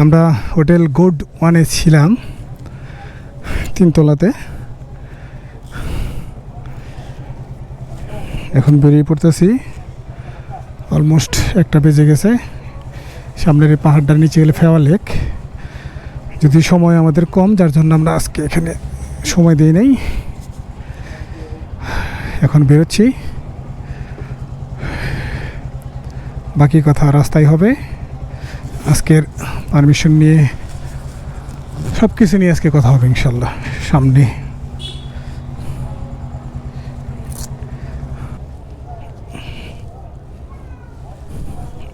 আমরা hotel good ওয়ানে ছিলাম, 3 তলাতে। এখন বেরিয়ে পড়তেছি, অলমোস্ট 1টা বেজে গেছে। সামনের এই পাহাড়টার নিচে গেলে ফেওয়া লেক। যদি সময় আমাদের কম, যার জন্য আমরা আজকে এখানে সময় দিই নাই। এখন বেরোচ্ছি, বাকি কথা রাস্তায় হবে। আজকের পারমিশন নিয়ে সব কিছু নিয়ে আজকে কথা হবে ইনশাল্লাহ সামনে।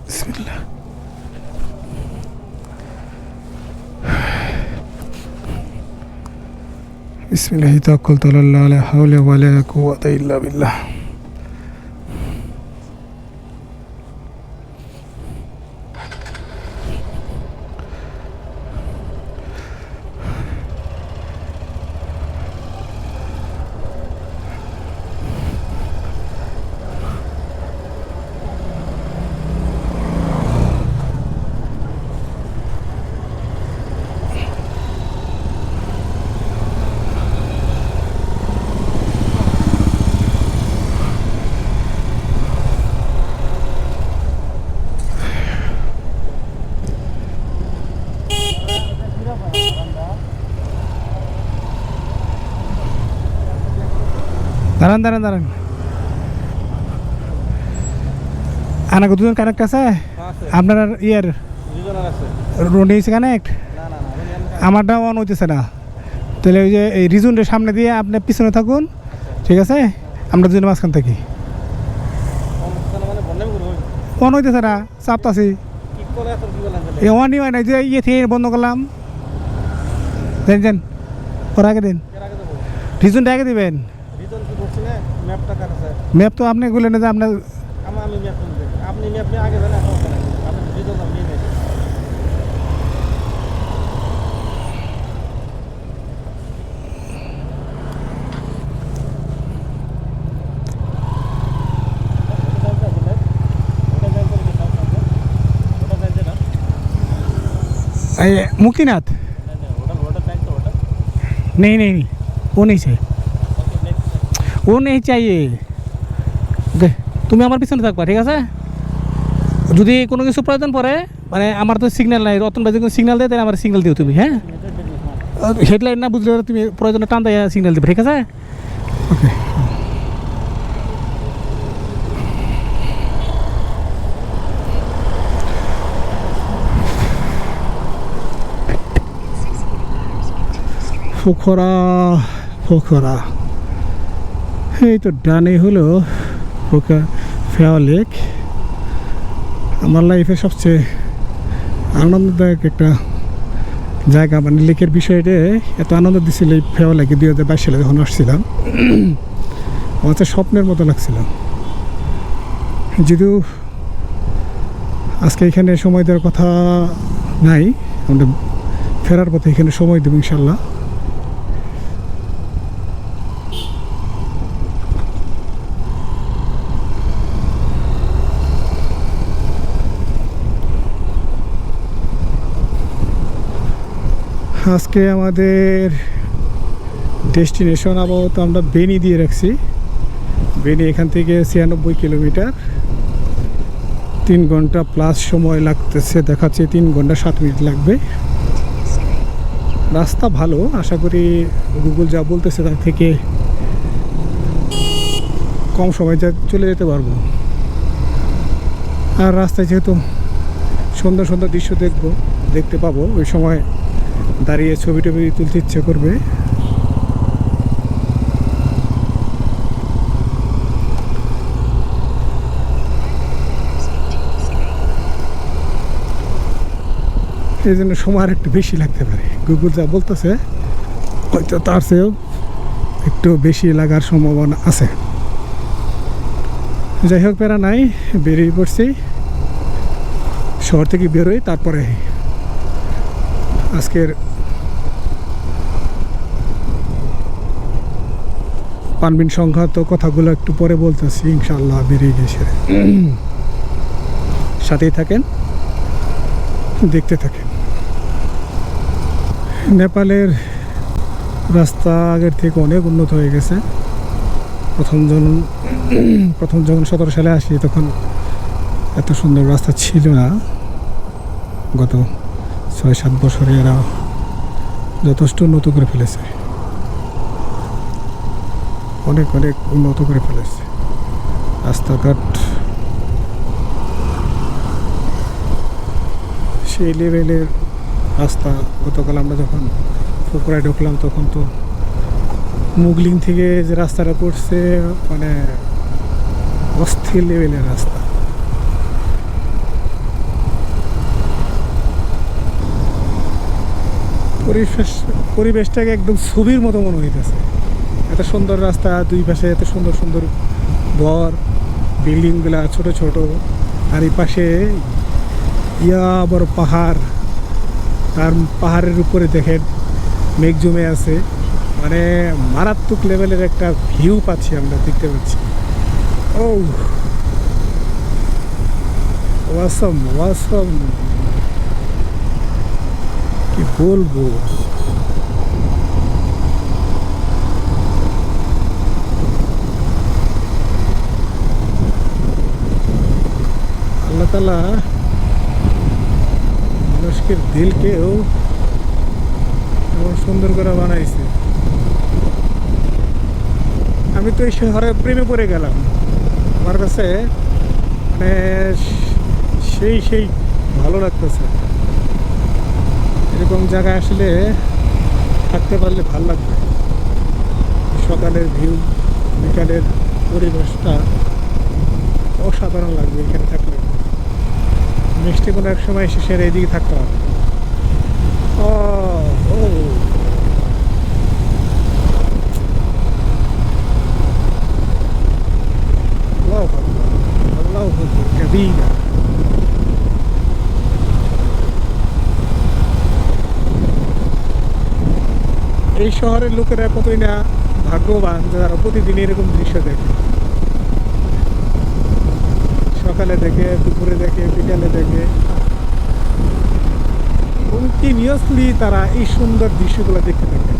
বিসমিল্লাহ। বিসমিল্লাহি তাওয়াক্কালতু আলাল্লাহ, লা হাওলা ওয়ালা কুওয়াতা ইল্লা বিল্লাহ। দাঁড়ান দাঁড়ান দাঁড়ান, আনাকে দুজন কানেক্ট আছে আপনার ইয়ার রোডে কানেক্ট, আমারটা অন হইতেছে না। তাহলে ওই যে এই রিজনের সামনে দিয়ে আপনি পিছনে থাকুন, ঠিক আছে? আমরা দুজনে মাঝখান থাকি। অন হইতেছে না, চাপতাছি। অনই হয় না, যে ইয়ে থেকে বন্ধ করলাম। দেন দেন, ওর আগে দিন, রিজনটা আগে দিবেন। ম্যাপ তো আপনি গুলেন যে আপনার मुक्तिनाथ नहीं नहीं नहीं वो नहीं चाहिए, वो नहीं चाहिए। তুমি আমার পিছনে থাকবা, ঠিক আছে? যদি কোনো কিছু প্রয়োজন পড়ে, মানে আমার তো সিগন্যাল নাই, রতন ভাই যদি সিগন্যাল দেয় তাহলে আমার সিগন্যাল দিও তুমি। হ্যাঁ, হেডলাইট না বুঝলে তুমি প্রয়োজনে টান দেয় সিগন্যাল দেবে, ঠিক আছে? ওকে। পোখরা পোখরা, এই তো ডানে হলো ফেওয়া লেক। আমার লাইফে সবচেয়ে আনন্দদায়ক একটা জায়গা, মানে লেকের বিষয়টা এত আনন্দ দিচ্ছিল এই ফেওয়া লেকে 2022 সালে যখন আসছিলাম। আমার হচ্ছে স্বপ্নের মতো লাগছিল। যদিও আজকে এখানে সময় দেওয়ার কথা নাই, আমরা ফেরার পথে এখানে সময় দেবো ইনশাল্লাহ। আজকে আমাদের ডেস্টিনেশন আপাতত আমরা বেনি দিয়ে রাখছি। বেনি এখান থেকে 96 কিলোমিটার, 3 ঘন্টা প্লাস সময় লাগতেছে, দেখাচ্ছে 3 ঘন্টা 7 মিনিট লাগবে। রাস্তা ভালো, আশা করি গুগল যা বলতেছে তার থেকে কম সময় চলে যেতে পারবো। আর রাস্তায় যেহেতু সুন্দর সুন্দর দৃশ্য দেখতে পাবো, ওই সময় দাঁড়িয়ে ছবি টবি তুলতে ইচ্ছে করবে। এই জন্য সময় আর একটু বেশি লাগতে পারে, গুগল যা বলতেছে হয়তো তার চেয়েও একটু বেশি লাগার সম্ভাবনা আছে। যাই হোক, প্যারা নাই, বেরিয়ে পড়ছি। শহর থেকে বেরোই, তারপরে আজকের পানবিন সংঘাত কথাগুলো একটু পরে বলতেছি ইনশাআল্লাহ। বেরিয়ে গেছে, সাথেই থাকেন, দেখতে থাকেন। নেপালের রাস্তা আগের থেকে অনেক উন্নত হয়ে গেছে। প্রথম যখন 17 সালে আসি তখন এত সুন্দর রাস্তা ছিল না। গত 6-7 বছরে এরা যথেষ্ট উন্নত করে ফেলেছে, অনেক অনেক উন্নত করে ফেলেছে রাস্তাঘাট। সেই লেভেলের রাস্তা। গতকাল আমরা যখন ফুকুরায় ঢুকলাম তখন তো মুগলিং থেকে যে রাস্তাটা করছে মানে অস্থির লেভেলের রাস্তা। পরিবেশটাকে একদম ছবির মতো মনে হইতেছে। এত সুন্দর রাস্তা, দুই পাশে এত সুন্দর সুন্দর ঘর, বিল্ডিংগুলা ছোট ছোট, আর এই পাশে বড় পাহাড়। তার পাহাড়ের উপরে দেখেন মেঘ জমে আছে, মানে মারাত্মক লেভেলের একটা ভিউ পাচ্ছি আমরা, দেখতে পাচ্ছি। ও ওয়াসম ওয়াসম, কি বলবো। আল্লাহ তাআলা মানুষের দিলকেও এমন সুন্দর করে বানাইছে। আমি তো এই শহরের প্রেমে পড়ে গেলাম। আমার কাছে মানে সেই ভালো লাগতেছে। এরকম জায়গায় আসলে থাকতে পারলে ভালো লাগবে। সকালের ভিউ, বিকালের পরিবেশটা অসাধারণ লাগবে এখানে থাকলে। মিষ্টি কোনো এক সময় শেষের এইদিকে থাকতে হবে। ও আল্লাহু আকবার কাবীরা। এই শহরের লোকেরা কতই না ভাগ্যবান যারা প্রতিদিন এরকম দৃশ্য দেখে। সকালে দেখে, দুপুরে দেখে, বিকালে দেখে, কন্টিনিউয়াসলি তারা এই সুন্দর দৃশ্যগুলো দেখতে থাকে।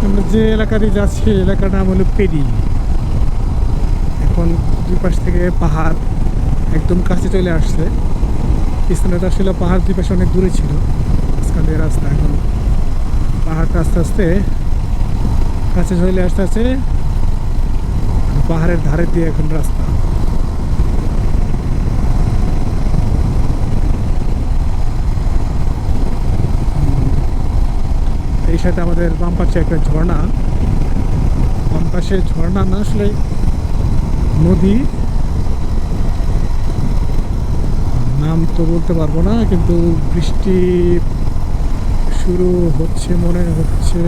আমরা যে এলাকা দিয়ে যাচ্ছি এলাকার নাম হলো পেডি। এখন দুই পাশ থেকে পাহাড় একদম কাছে চলে আসছে। পিছনে তো আসলে পাহাড় দুই পাশে অনেক দূরে ছিল, মাঝখানের রাস্তা। এখন পাহাড়টা আস্তে আস্তে কাছে চলে আসতে পাহাড়ের ধারে দিয়ে এখন রাস্তা। এই সাথে আমাদের বাম পাশে একটা ঝর্ণা, বাম পাশে ঝর্ণা না আসলে নদী, নাম তো বলতে পারবো না, কিন্তু বৃষ্টি শুরু হচ্ছে মনে হচ্ছে।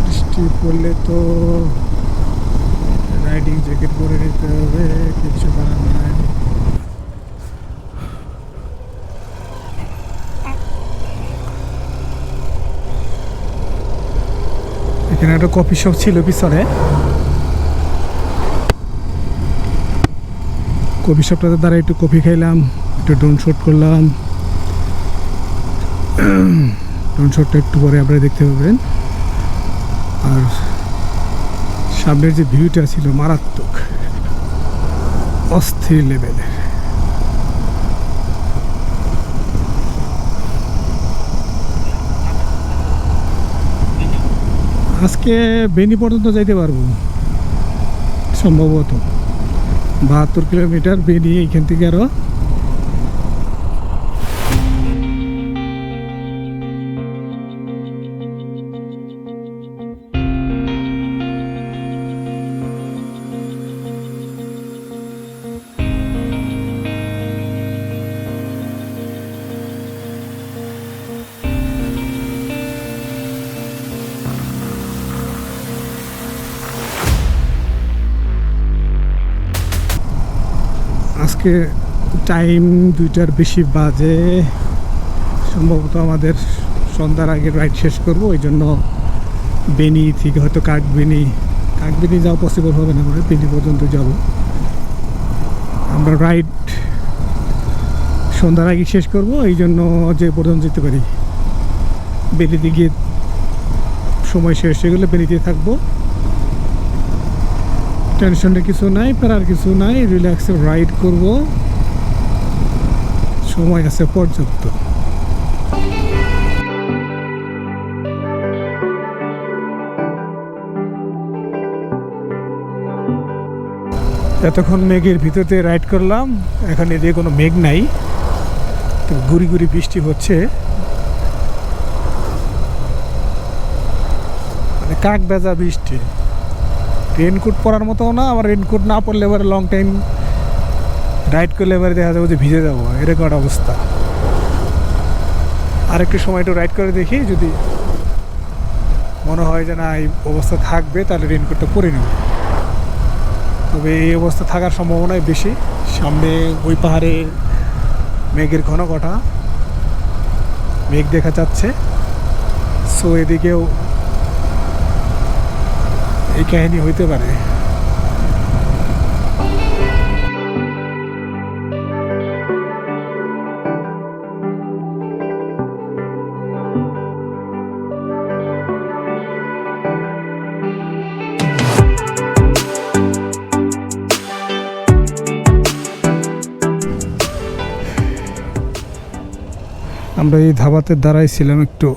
বৃষ্টি পড়লে তো রাইডিং জ্যাকেট পরে নিতে হবে, কিছু করার নাই। এখানে একটা কফি শপ ছিল পিছনে, কফি শপটাতে দ্বারা একটু কফি খাইলাম, একটু ড্রোন শ্যুট করলাম। ড্রোন শ্যুটটা একটু পরে আপনারা দেখতে পাবেন। আর সামনের যে ভিউটা ছিল মারাত্মক, অস্থির লেভেলের। আজকে বেনি পর্যন্ত যাইতে পারবো সম্ভবত, 72 কিলোমিটার বেনি এইখান থেকে। আরো আজকে টাইম 2টার বেশি বাজে, সম্ভবত আমাদের সন্ধ্যার আগে রাইড শেষ করব, ওই জন্য বেনি থেকে হয়তো কাকবেনি যাওয়া পসিবল হবে না, মানে বেনি পর্যন্ত যাব। আমরা রাইড সন্ধ্যার আগে শেষ করব, এই জন্য যে পর্যন্ত যেতে পারি। বেনিতে গিয়ে সময় শেষ হয়ে গেলে বেনিতে থাকবো। টেনশনের কিছু নাই, প্যারার কিছু নাই, রিল্যাক্সে রাইড করব, সময় আছে পর্যাপ্ত। এতক্ষণ মেঘের ভিতরে রাইড করলাম, এখন এদিকে কোনো মেঘ নাই, তো গুড়ি গুড়ি বৃষ্টি হচ্ছে, মানে কাক ভেজা বৃষ্টি। রেনকোট পরার মতো না, আবার রেনকোট না পরলে এবারে লং টাইম রাইড করলে এবারে দেখা যাবে যে ভিজে যাবো, এরকম একটা অবস্থা। আরেকটু সময় একটু রাইড করে দেখি, যদি মনে হয় যে না এই অবস্থা থাকবে তাহলে রেনকোটটা পরে নেব। তবে এই অবস্থা থাকার সম্ভাবনাই বেশি, সামনে ওই পাহাড়ে মেঘের ঘন ঘটা, মেঘ দেখা যাচ্ছে। সো এদিকেও এই কাহিনী হইতে পারে। আমরা এই ধাবাতে দাঁড়াইছিলাম একটু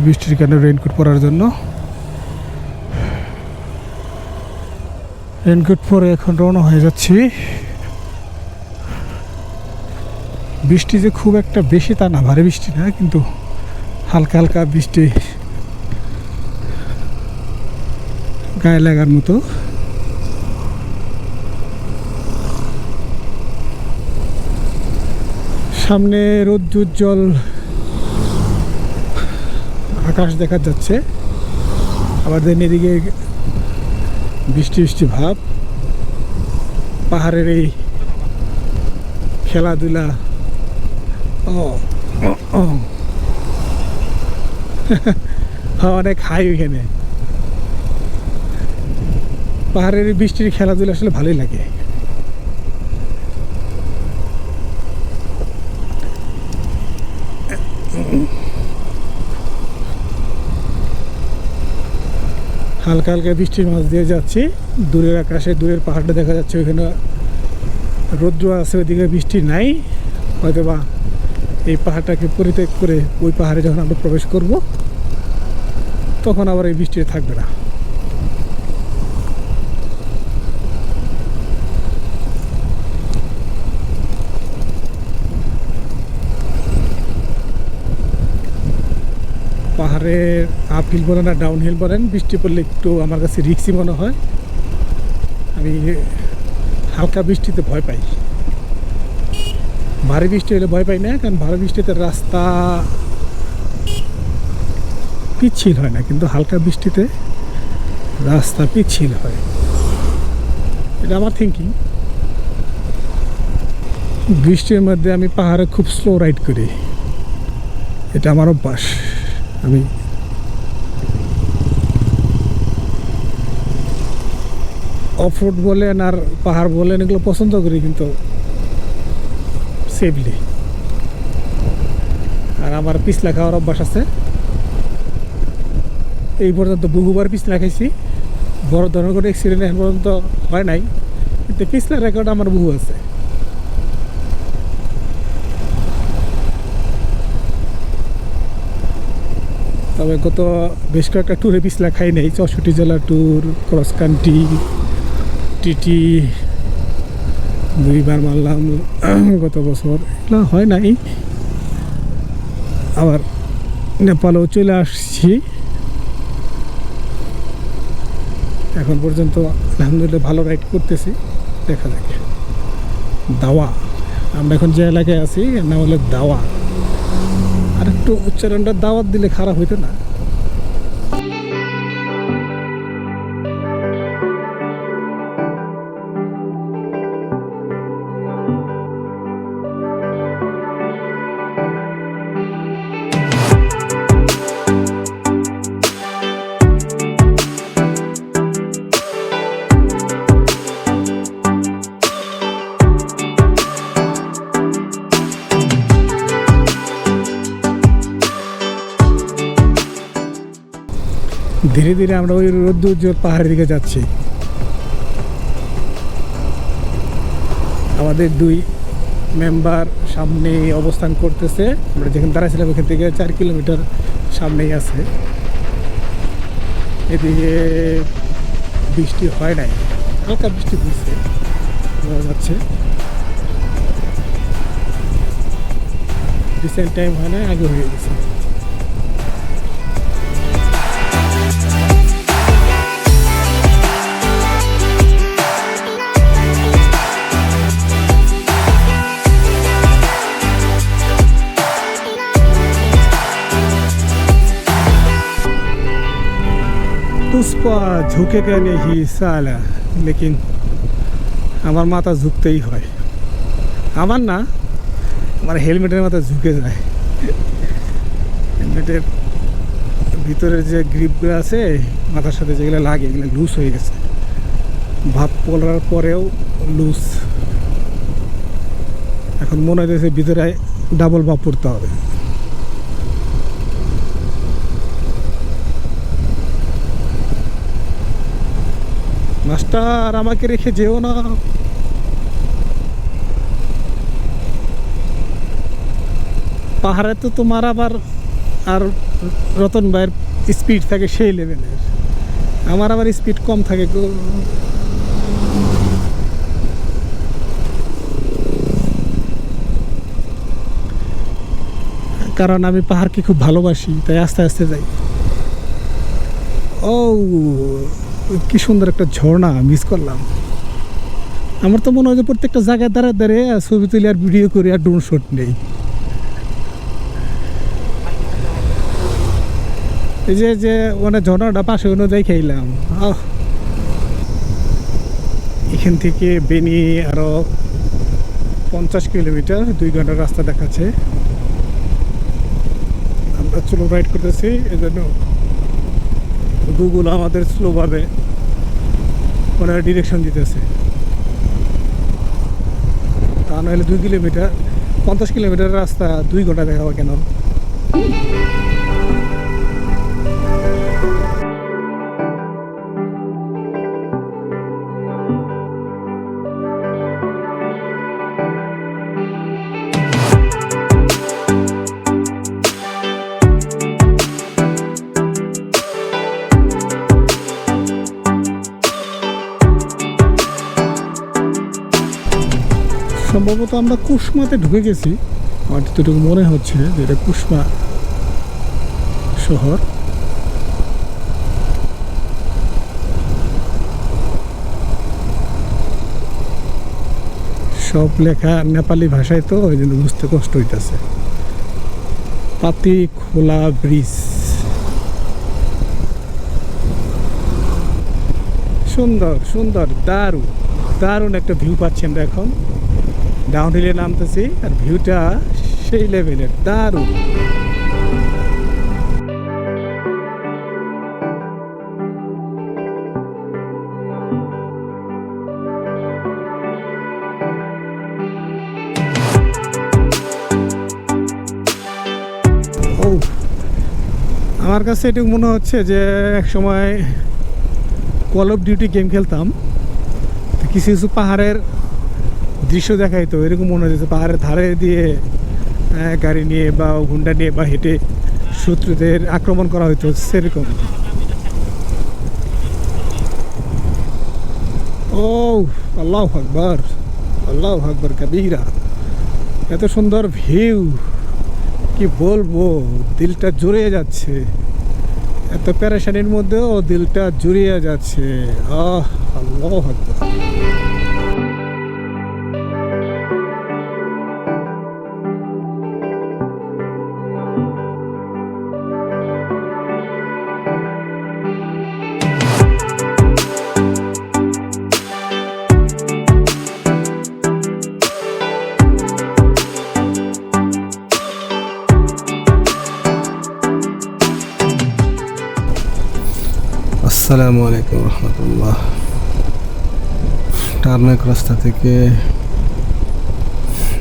বৃষ্টির কারণে রেনকোট পরার জন্য। রেনকোট পরে এখন রওনা হয়ে যাচ্ছি। বৃষ্টি যে খুব একটা বেশি তা না, ভারী বৃষ্টি না, কিন্তু হালকা হালকা বৃষ্টি গায়ে লাগার মতো। সামনে রৌদ্রোজ্জ্বল আকাশ দেখা যাচ্ছে, আবার দেন এদিকে বৃষ্টি বৃষ্টি ভাব। পাহাড়ের এই খেলাধুলা, অনেক হাই ওইখানে। পাহাড়ের বৃষ্টির খেলাধুলা আসলে ভালোই লাগে। হালকা হালকা বৃষ্টির মাঝ দিয়ে যাচ্ছি, দূরের আকাশে দূরের পাহাড়টা দেখা যাচ্ছে, ওইখানে রৌদ্র আছে, ওইদিকে বৃষ্টি নাই। হয়তো বা এই পাহাড়টাকে পরিত্যাগ করে ওই পাহাড়ে যখন আমরা প্রবেশ করব তখন আবার এই বৃষ্টি থাকবে না। পাহাড়ের আপ হিল বলেন আর ডাউন হিল বলেন, বৃষ্টি পড়লে একটু আমার কাছে রিস্কি মনে হয়। আমি হালকা বৃষ্টিতে ভয় পাই, ভারী বৃষ্টি হলে ভয় পাই না, কারণ ভারী বৃষ্টিতে রাস্তা পিচ্ছিল হয় না, কিন্তু হালকা বৃষ্টিতে রাস্তা পিচ্ছিল হয়, এটা আমার থিঙ্কিং। বৃষ্টির মধ্যে আমি পাহাড়ে খুব স্লো রাইড করি, এটা আমার অভ্যাস। আমি অফ রোড বলেন আর পাহাড় বলেন এগুলো পছন্দ করি, কিন্তু সেফলি। আর আমার পিছলা খাওয়ার অভ্যাস আছে, এই পর্যন্ত বহুবার পিছলা খাইছি, বড় ধরনের কোনো অ্যাক্সিডেন্ট এখন পর্যন্ত হয় নাই, কিন্তু পিছলা রেকর্ড আমার বহু আছে। তবে গত বেশ কয়েকটা ট্যুরে পিছলা খাই নাই, 64 জেলার ট্যুর, ক্রস কান্ট্রি, টিটি 2বার মারলাম গত বছর, এগুলো হয় নাই। আবার নেপালেও চলে আসছি, এখন পর্যন্ত আলহামদুলিল্লাহ ভালো রাইড করতেছি, দেখা যাক। দাওয়া, আমরা এখন যে এলাকায় আছি এর নাম হলো দাওয়া। আর একটু উচ্চারণটা দাওয়াত দিলে খারাপ হইতো না। ধীরে ধীরে আমরা ওই রৌদ্রোজ্জ্বল পাহাড়ের দিকে যাচ্ছি। আমাদের দুই মেম্বার সামনে অবস্থান করতেছে। আমরা যেখানে দাঁড়াইছিলাম ওখান থেকে 4 কিলোমিটার সামনেই আছে। এদিকে বৃষ্টি হয় নাই, হালকা বৃষ্টি হয়েছে, বোঝা যাচ্ছে। রিসেন্ট টাইম হয় না, আগে হয়ে গেছে। पुष्पा झुकेगा नहीं साला, लेकिन আমার মাথা ঝুঁকতেই হয়। আমার না, আমার হেলমেটের মাথা ঝুঁকে যায়। হেলমেটের ভিতরের যে গ্রিপগুলো আছে মাথার সাথে যেগুলো লাগে এগুলো লুজ হয়ে গেছে, ভাব পড়ার পরেও লুজ। এখন মনে হচ্ছে ভিতরে ডাবল ভাব পড়তে হবে। মাস্টার আমাকে রেখে যেও না। পাহাড়ে তো তোমার আবার আর রতন ভাইয়ের স্পিড থাকে সেই লেভেলের, আমার আবার স্পিড কম থাকে। কারণ আমি পাহাড়কে খুব ভালোবাসি, তাই আস্তে আস্তে যাই। ও কি সুন্দর একটা ঝর্ণা মিস করলাম। আমার তো মনে হয় যে প্রত্যেকটা জায়গায় দাঁড়ায় দাঁড়িয়ে ছবি তুলি আর ভিডিও করি আর ড্রোন শট নেই। এই যে মানে ঝর্ণাটা পাশে অনুযায়ী খেলাম। এখান থেকে বেনি আরো 50 কিলোমিটার, 2 ঘন্টার রাস্তা দেখাচ্ছে। আমরা স্লো রাইড করতেছি, এই জন্য গুগল আমাদের স্লোভাবে মানে ডিরেকশন দিতেছে। তা নাহলে 2 কিলোমিটার 50 কিলোমিটার রাস্তা 2 ঘন্টা দেখাবো কেন? সম্ভবত আমরা কুসমাতে ঢুকে গেছি, আমার যতটুকু মনে হচ্ছে যে এটা কুসমা শহর। সব লেখা নেপালি ভাষায়, তো ওই জন্য বুঝতে কষ্ট হইতেছে। পাতি খোলা ব্রিজ, সুন্দর সুন্দর দারুণ দারুণ একটা ভিউ পাচ্ছি আমরা এখন। ডাউন হিলে নামতেছি আর ভিউটা সেই লেভেলের দারুণ। ও আমার কাছে এটুকু মনে হচ্ছে যে এক সময় কল অফ ডিউটি গেম খেলতাম, কিছু কিছু পাহাড়ের দৃশ্য দেখাইতো, এরকম মনে হচ্ছে পাহাড়ের ধারে দিয়ে গাড়ি নিয়ে বা হুন্ডা নিয়ে বা হেঁটে শত্রুদের আক্রমণ করা হইতো, সেরকম। ও আল্লাহু আকবার, আল্লাহু আকবার কবীরা। এত সুন্দর ভিউ, কি বলবো, দিলটা জুড়িয়ে যাচ্ছে। এত প্যারেশানির মধ্যেও দিলটা জুড়িয়ে যাচ্ছে। আল্লাহু আকবার। আসসালামু আলাইকুম রহমতুল্লাহ। টার্মেক রাস্তা থেকে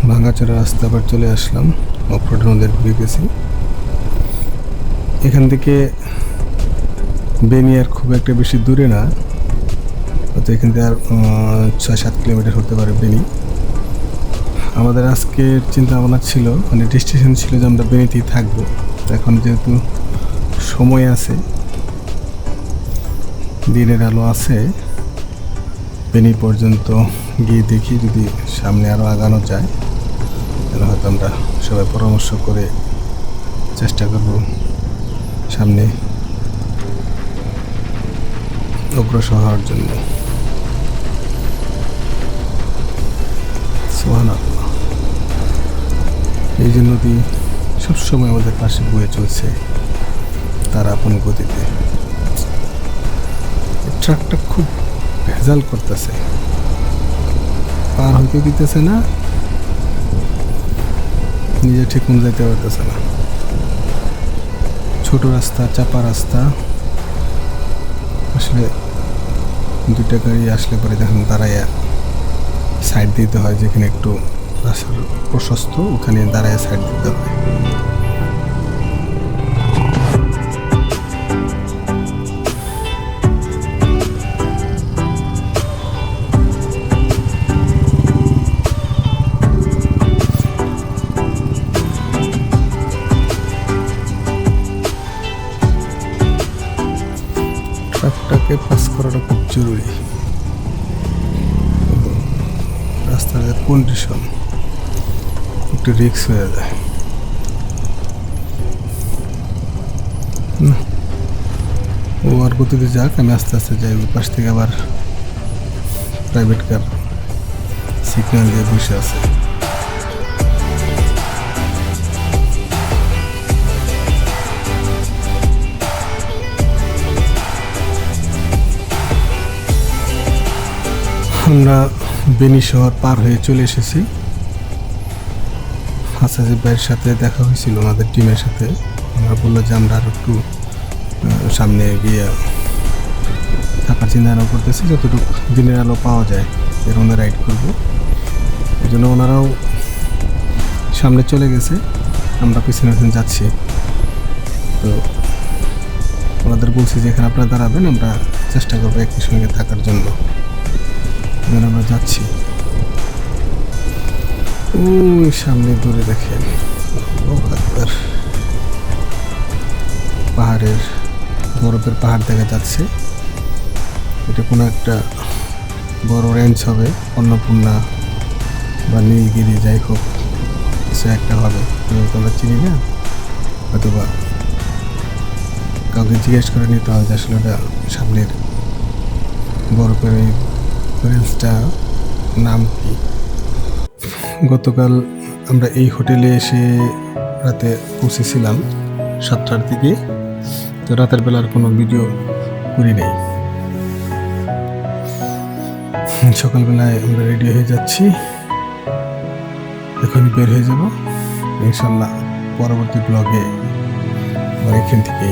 ভাঙাচোরা রাস্তা আবার চলে আসলাম, অফরোডের মধ্যে ঢুকে গেছি। এখান থেকে বেনি আর খুব একটা বেশি দূরে না, হয়তো এখান থেকে আর 6-7 কিলোমিটার হতে পারে বেনি। আমাদের আজকের চিন্তা ভাবনা ছিল, মানে ডেস্টিনেশন ছিল যে আমরা বেনিতেই থাকবো। এখন যেহেতু সময় আছে, দিনের আলো আছে, বেনি পর্যন্ত গিয়ে দেখি যদি সামনে আরও আগানো যায়, তাহলে হয়তো আমরা সবাই পরামর্শ করে চেষ্টা করব সামনে অগ্রসর হওয়ার জন্য। সুবহানাল্লাহ, এই যে নদী সবসময় আমাদের পাশে বয়ে চলছে তার আপন গতিতে। ট্রাকটা খুব ভেজাল করতেছে, পার হইতে দিতেছে না, নিজে ঠিক মন যাইতে পারতেছে না। ছোট রাস্তা, চাপা রাস্তা, আসলে দুইটা গাড়ি আসলে পরে যখন দাঁড়াইয়া সাইড দিতে হয়, যেখানে একটু রাস্তার প্রশস্ত ওখানে দাঁড়ায় সাইড দিতে হয়। ট্রাকটাকে পাস করাটা খুব জরুরি। রাস্তার যে কন্ডিশন একটু রিস্ক হয়ে যায়। না, ও আর গতিতে যাক, আমি আস্তে আস্তে যাই। ওই পাশ থেকে আবার প্রাইভেট কার সিগন্যাল দিয়ে বসে আছে। আমরা বেনি শহর পার হয়ে চলে এসেছি। হাসাজি ভাইয়ের সাথে দেখা হয়েছিল, আমাদের টিমের সাথে। আমরা বললো যে আমরা আর একটু সামনে গিয়ে থাকার চিন্তা ভাবনা করতেছি, যতটুকু দিনের আলো পাওয়া যায় এর রাইড করবো। এই জন্য ওনারাও সামনে চলে গেছে, আমরা পিছনে পিছনে যাচ্ছি। তো ওনাদের বলছি যে এখানে আপনারা দাঁড়াবেন, আমরা চেষ্টা করবো একই সঙ্গে থাকার জন্য। আমরা যাচ্ছি। ওই সামনে দূরে দেখেন পাহাড়ের বরফের পাহাড় দেখা যাচ্ছে। এটা কোনো একটা বড় রেঞ্জ হবে, অন্নপূর্ণা বা নীলগিরি, যাই হোক কিছু একটা হবে। আমরা চিনি না, হয়তো বা কাউকে জিজ্ঞেস করে নিতে হবে যে আসলে ওটা সামনের বরফের এই রেঞ্জটা নাম কি। গতকাল আমরা এই হোটেলে এসে রাতে পৌঁছেছিলাম 7টার দিকে। তো রাতের বেলার কোনো ভিডিও করি নাই। সকালবেলায় আমরা রেডি হয়ে যাচ্ছি, এখন বের হয়ে যাব ইনশাল্লাহ। পরবর্তী ব্লগে এখান থেকে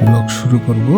ব্লগ শুরু করব।